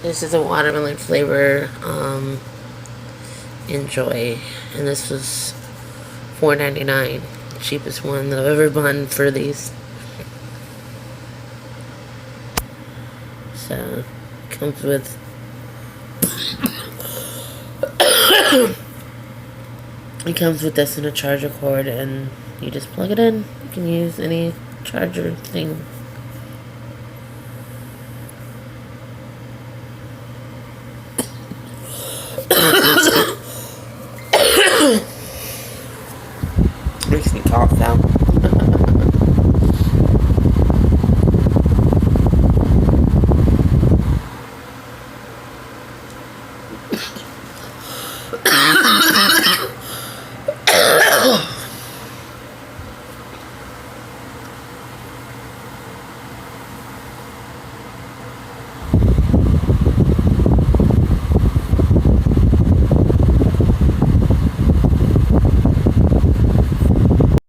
This is a watermelon flavor, njoy, and this was $4.99, cheapest one that I've ever bought for these. So, comes with it comes with this in a charger cord, and you just plug it in. You can use any charger thing. Makes me cough now.